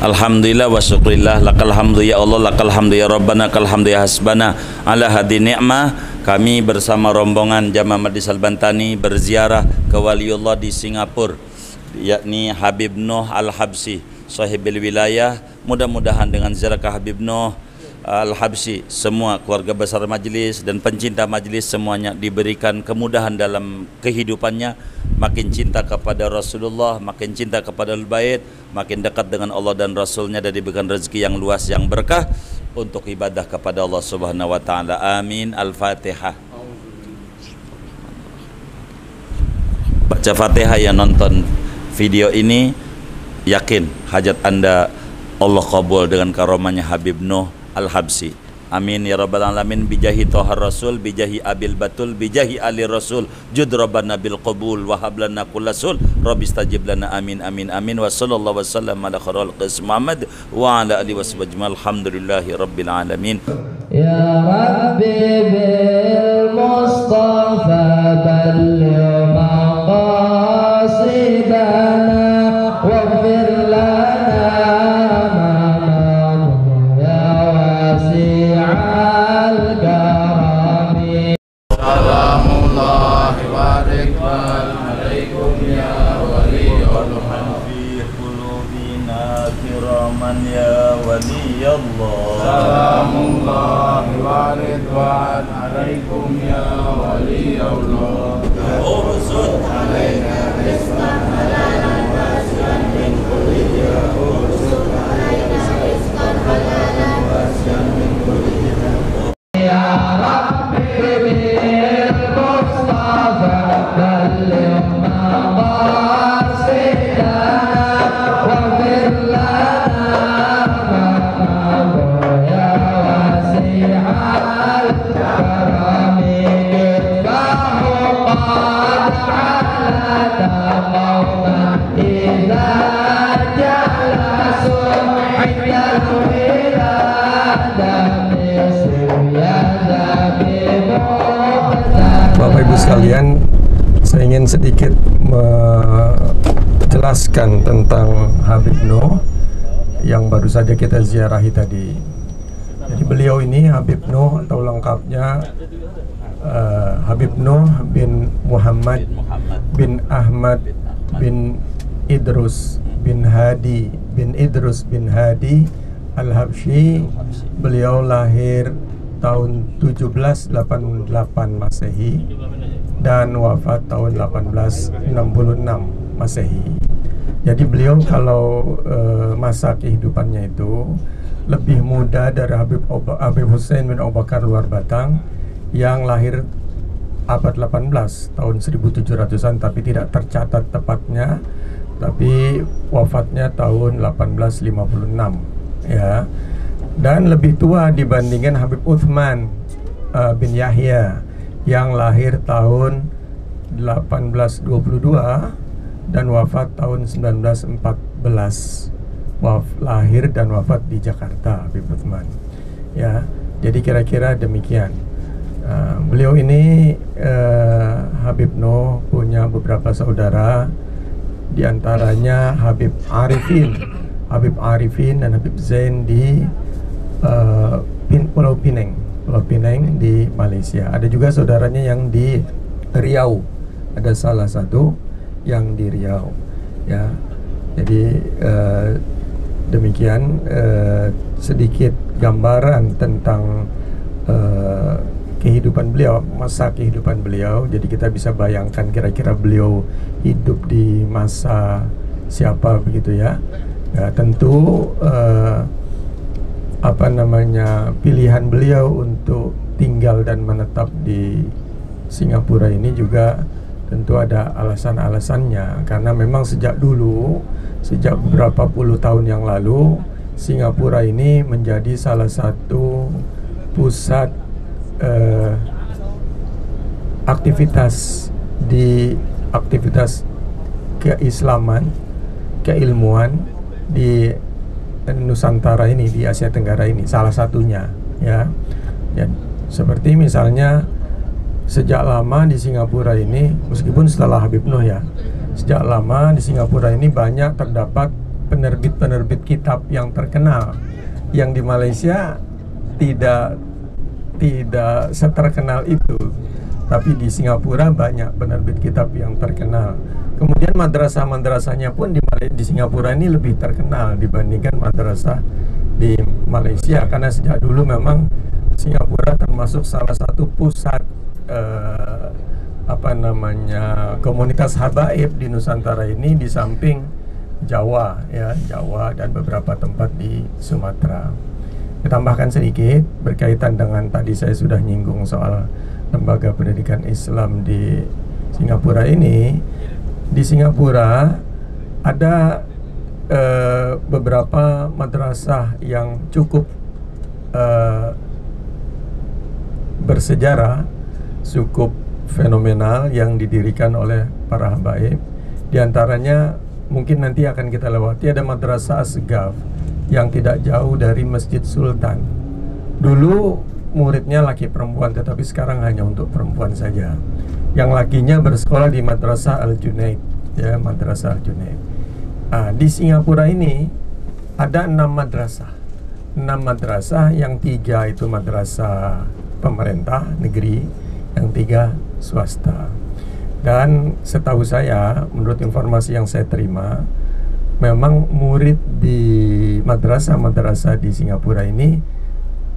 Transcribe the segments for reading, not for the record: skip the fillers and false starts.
Alhamdulillah wa syukurillah, lakal hamdu ya Allah, lakal hamdu ya Rabbana, lakal hamdu ya hasbana ala hadi ni'mah. Kami bersama rombongan Jamaah Majlis Al-Bantani berziarah ke Waliullah di Singapura, yakni Habib Noh Al-Habsyi, sahibil wilayah. Mudah-mudahan dengan ziarah ke Habib Noh Al-Habsyi, semua keluarga besar majlis dan pencinta majlis semuanya diberikan kemudahan dalam kehidupannya, makin cinta kepada Rasulullah, makin cinta kepada Al-Bait, makin dekat dengan Allah dan Rasulnya, dan diberikan rezeki yang luas yang berkah untuk ibadah kepada Allah Subhanahu wa taala. Amin. Al-Fatihah. Baca Fatihah yang nonton video ini, yakin hajat Anda Allah kabul dengan karomahnya Habib Noh Al-Habsyi. Amin ya rabbal alamin. Bijahi Thahar Rasul, bijahi Abil Batul, bijahi Ali Rasul, jud rabbana bil qabul wa hablana kullasul rabbi stajib lana. Amin amin amin. Wa sallallahu wasallam ala khairil qis Muhammad wa ala alihi washabbihi. Alhamdulillahi rabbil alamin. Ya Rabbi bil Mustafa balligh maqasidana waghfir lana ya wali Allah. Salamullahi wa ridwan alaikum ya wali Allah. Ursud alaina rizqan halalan wasi'an min kulli ya. Ursud alaina rizqan halalan wasi'an min kulli ya. Ya Rabbi bil Mustafa balligh maqasidana waghfir lana Bapak Ibu sekalian, saya ingin sedikit menjelaskan tentang Habib Noh yang baru saja kita ziarahi tadi. Jadi beliau ini Habib Noh atau lengkapnya Habib Noh bin Muhammad bin Ahmad bin Idrus bin Hadi bin Idrus bin Hadi Al-Habsyi. Beliau lahir tahun 1788 Masehi dan wafat tahun 1866 Masehi. Jadi beliau kalau masa kehidupannya itu lebih muda dari Habib Hussein bin Abu Bakar Luar Batang yang lahir abad 18 tahun 1700-an, tapi tidak tercatat tepatnya, tapi wafatnya tahun 1856 ya. Dan lebih tua dibandingkan Habib Uthman bin Yahya yang lahir tahun 1822 dan wafat tahun 1914. Lahir dan wafat di Jakarta Habib Uthman ya. Jadi kira-kira demikian. Beliau ini Habib Noh punya beberapa saudara, diantaranya Habib Arifin dan Habib Zain di Pulau Pinang di Malaysia. Ada juga saudaranya yang di Riau, ada salah satu yang di Riau ya. Jadi demikian sedikit gambaran tentang kehidupan beliau, masa kehidupan beliau. Jadi kita bisa bayangkan kira-kira beliau hidup di masa siapa begitu ya. Tentu pilihan beliau untuk tinggal dan menetap di Singapura ini juga tentu ada alasan-alasannya, karena memang sejak dulu, sejak beberapa puluh tahun yang lalu, Singapura ini menjadi salah satu pusat aktivitas keislaman, keilmuan di Nusantara ini, di Asia Tenggara ini, salah satunya ya. Seperti misalnya sejak lama di Singapura ini, meskipun setelah Habib Noh ya, sejak lama di Singapura ini banyak terdapat penerbit-penerbit kitab yang terkenal, yang di Malaysia tidak seterkenal itu, tapi di Singapura banyak penerbit kitab yang terkenal. Kemudian madrasah-madrasahnya pun di Singapura ini lebih terkenal dibandingkan madrasah di Malaysia, karena sejak dulu memang Singapura termasuk salah satu pusat komunitas habaib di Nusantara ini, di samping Jawa dan beberapa tempat di Sumatera. Ditambahkan sedikit berkaitan dengan tadi saya sudah nyinggung soal lembaga pendidikan Islam di Singapura ini. Di Singapura ada beberapa madrasah yang cukup bersejarah, cukup fenomenal yang didirikan oleh para habaib. Di antaranya mungkin nanti akan kita lewati, ada Madrasah Asgaf yang tidak jauh dari Masjid Sultan. Dulu muridnya laki perempuan, tetapi sekarang hanya untuk perempuan saja. Yang lakinya bersekolah di Madrasah Al-Junaid, ya, Madrasah Al-Junaid. Di Singapura ini ada 6 madrasah. 6 madrasah, yang 3 itu madrasah pemerintah negeri, yang 3 swasta. Dan setahu saya, menurut informasi yang saya terima, memang murid di madrasah-madrasah di Singapura ini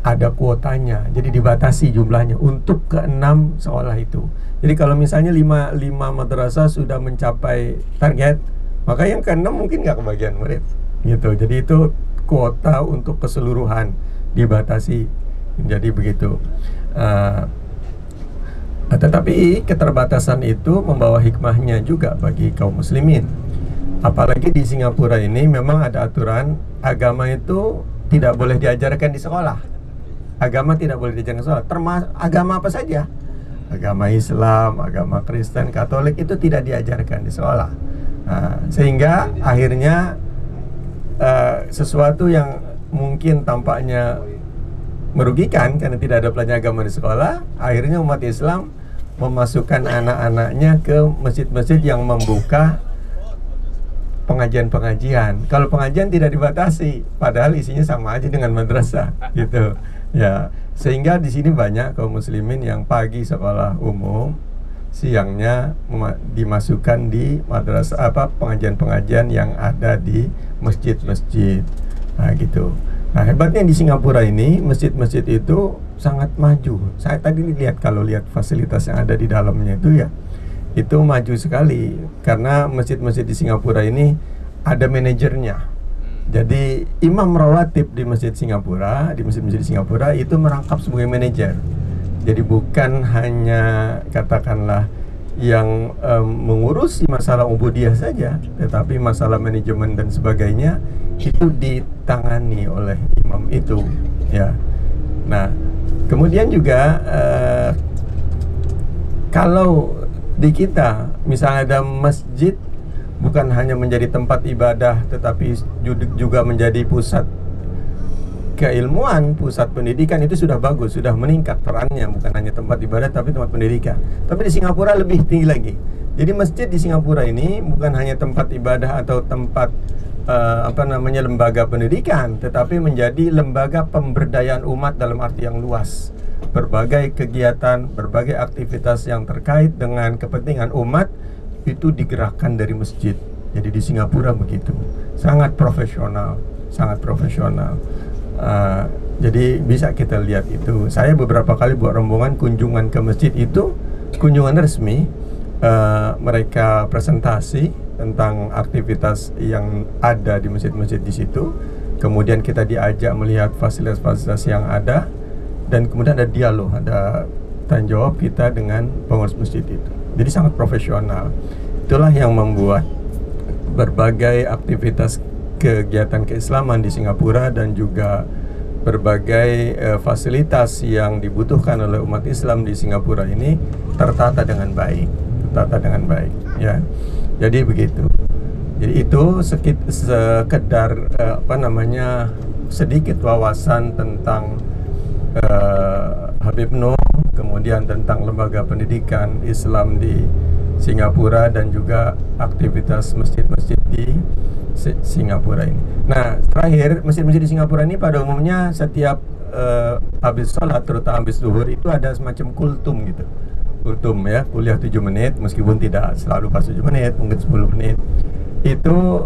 ada kuotanya, jadi dibatasi jumlahnya untuk ke-6 sekolah itu. Jadi kalau misalnya 5 madrasah sudah mencapai target, maka yang ke-6 mungkin nggak kebagian murid gitu. Jadi itu kuota untuk keseluruhan dibatasi, jadi begitu. Tetapi keterbatasan itu membawa hikmahnya juga bagi kaum muslimin. Apalagi di Singapura ini memang ada aturan agama itu tidak boleh diajarkan di sekolah. Agama tidak boleh diajarkan di sekolah. Termasuk agama apa saja. Agama Islam, agama Kristen, Katolik itu tidak diajarkan di sekolah. Sehingga akhirnya sesuatu yang mungkin tampaknya merugikan karena tidak ada pelajaran agama di sekolah, akhirnya umat Islam memasukkan anak-anaknya ke masjid-masjid yang membuka pengajian-pengajian. Kalau pengajian tidak dibatasi, padahal isinya sama aja dengan madrasah, gitu. Ya, sehingga di sini banyak kaum muslimin yang pagi sekolah umum, siangnya dimasukkan di madrasah pengajian-pengajian yang ada di masjid-masjid. Gitu. Nah, hebatnya di Singapura ini masjid-masjid itu sangat maju. Saya tadi lihat, kalau lihat fasilitas yang ada di dalamnya itu, ya, itu maju sekali. Karena masjid-masjid di Singapura ini ada manajernya. Jadi imam rawatib di masjid Singapura, di masjid-masjid di Singapura itu merangkap sebagai manajer. Jadi bukan hanya katakanlah yang mengurusi masalah ubudiyah saja, tetapi masalah manajemen dan sebagainya itu ditangani oleh imam itu, ya. Nah, kemudian juga kalau di kita misalnya ada masjid, bukan hanya menjadi tempat ibadah, tetapi juga menjadi pusat keilmuan, pusat pendidikan, itu sudah bagus, sudah meningkat perannya, bukan hanya tempat ibadah tapi tempat pendidikan. Tapi di Singapura lebih tinggi lagi. Jadi masjid di Singapura ini bukan hanya tempat ibadah atau tempat lembaga pendidikan, tetapi menjadi lembaga pemberdayaan umat dalam arti yang luas. Berbagai kegiatan, berbagai aktivitas yang terkait dengan kepentingan umat itu digerakkan dari masjid. Jadi di Singapura begitu, sangat profesional, sangat profesional. Jadi bisa kita lihat itu. Saya beberapa kali buat rombongan kunjungan ke masjid itu, kunjungan resmi, mereka presentasi tentang aktivitas yang ada di masjid-masjid di situ. Kemudian kita diajak melihat fasilitas-fasilitas yang ada, dan kemudian ada dialog, ada tanya jawab kita dengan pengurus masjid itu. Jadi sangat profesional. Itulah yang membuat berbagai aktivitas kegiatan keislaman di Singapura dan juga berbagai fasilitas yang dibutuhkan oleh umat Islam di Singapura ini tertata dengan baik, ya. Jadi begitu. Jadi itu sekedar sedikit wawasan tentang Habib Noh, kemudian tentang lembaga pendidikan Islam di Singapura dan juga aktivitas masjid-masjid di Singapura ini. Nah, terakhir masjid-masjid di Singapura ini pada umumnya setiap habis sholat, terutama habis zuhur, itu ada semacam kultum gitu. Kultum ya, kuliah 7 menit, meskipun tidak selalu pas 7 menit, mungkin 10 menit. Itu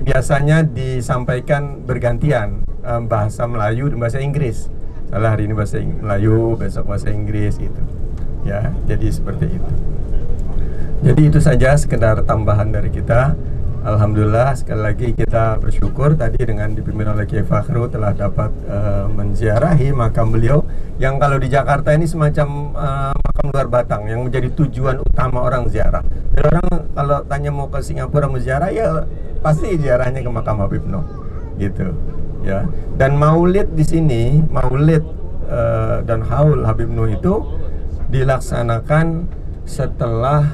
biasanya disampaikan bergantian, bahasa Melayu dan bahasa Inggris. Salah, hari ini bahasa Melayu, besok bahasa Inggris gitu. Ya, jadi seperti itu. Jadi itu saja sekedar tambahan dari kita. Alhamdulillah, sekali lagi kita bersyukur tadi dengan dipimpin oleh Kiai Fakhru telah dapat menziarahi makam beliau yang kalau di Jakarta ini semacam makam luar batang yang menjadi tujuan utama orang ziarah. Jadi orang kalau tanya mau ke Singapura mau ziarah, ya pasti ziarahnya ke makam Habib Noh gitu ya. Dan maulid di sini, maulid dan haul Habib Noh itu dilaksanakan setelah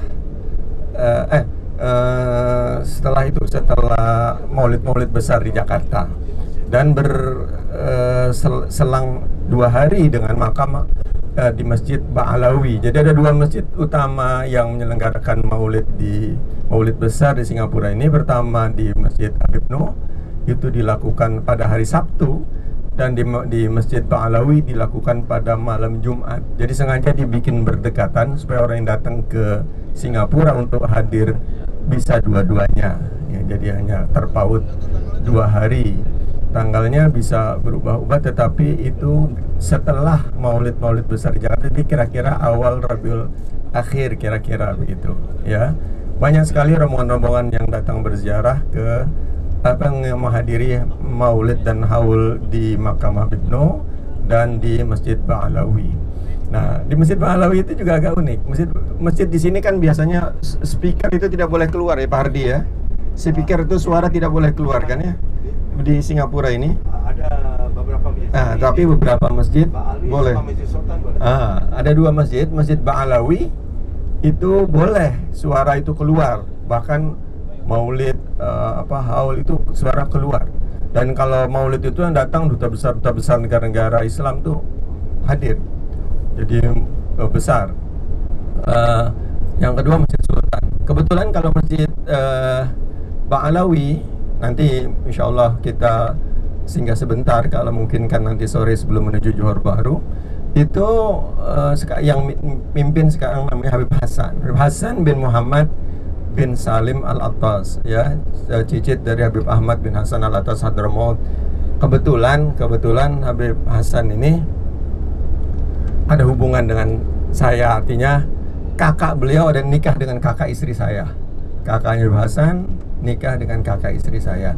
setelah maulid-maulid besar di Jakarta, dan berselang 2 hari dengan makam di Masjid Ba'alawi. Jadi ada 2 masjid utama yang menyelenggarakan maulid besar di Singapura ini. Pertama di Masjid Habib Noh, itu dilakukan pada hari Sabtu, dan di Masjid Ba'alawi dilakukan pada malam Jumat. Jadi sengaja dibikin berdekatan supaya orang yang datang ke Singapura untuk hadir bisa dua-duanya ya, jadi hanya terpaut 2 hari. Tanggalnya bisa berubah-ubah, tetapi itu setelah maulid-maulid besar di Jakarta. Jadi kira-kira awal Rabiul Akhir, kira-kira begitu ya. Banyak sekali rombongan-rombongan yang datang berziarah ke yang menghadiri maulid dan haul di makam Habib Noh dan di Masjid Ba'alawi. Nah, di Masjid Ba'alawi itu juga agak unik. Masjid di sini kan biasanya speaker itu tidak boleh keluar ya, Pak Hardi ya. Speaker itu suara tidak boleh keluar kan ya. Di Singapura ini Ada beberapa masjid. tapi beberapa masjid boleh. Masjid Sultan boleh. Ada 2 masjid, Masjid Ba'alawi itu boleh suara itu keluar. Bahkan maulid haul itu suara keluar. Dan kalau maulid itu yang datang duta besar negara-negara Islam tuh hadir. Jadi besar. Yang kedua Masjid Sultan. Kebetulan kalau Masjid Ba'alawi nanti insya Allah kita singgah sebentar kalau mungkin kan nanti sore sebelum menuju Johor Bahru. Itu yang mimpin sekarang namanya Habib Hasan bin Muhammad bin Salim Al-Attas ya, cicit dari Habib Ahmad bin Hasan Al-Attas Hadramaut. Kebetulan Habib Hasan ini ada hubungan dengan saya, artinya kakak beliau ada nikah dengan kakak istri saya. Kakaknya Habib Hasan nikah dengan kakak istri saya.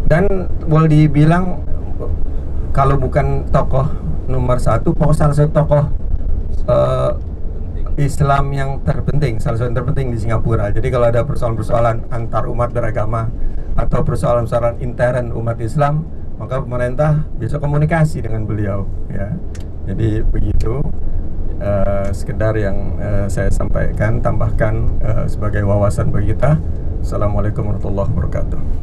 Dan boleh dibilang kalau bukan tokoh nomor 1, pokoknya salah satu tokoh Islam yang terpenting, salah satu yang terpenting di Singapura. Jadi kalau ada persoalan-persoalan antar umat beragama atau persoalan-persoalan intern umat Islam, maka pemerintah bisa komunikasi dengan beliau ya. Jadi begitu, sekedar yang saya sampaikan, tambahkan sebagai wawasan bagi kita. Assalamualaikum warahmatullahi wabarakatuh.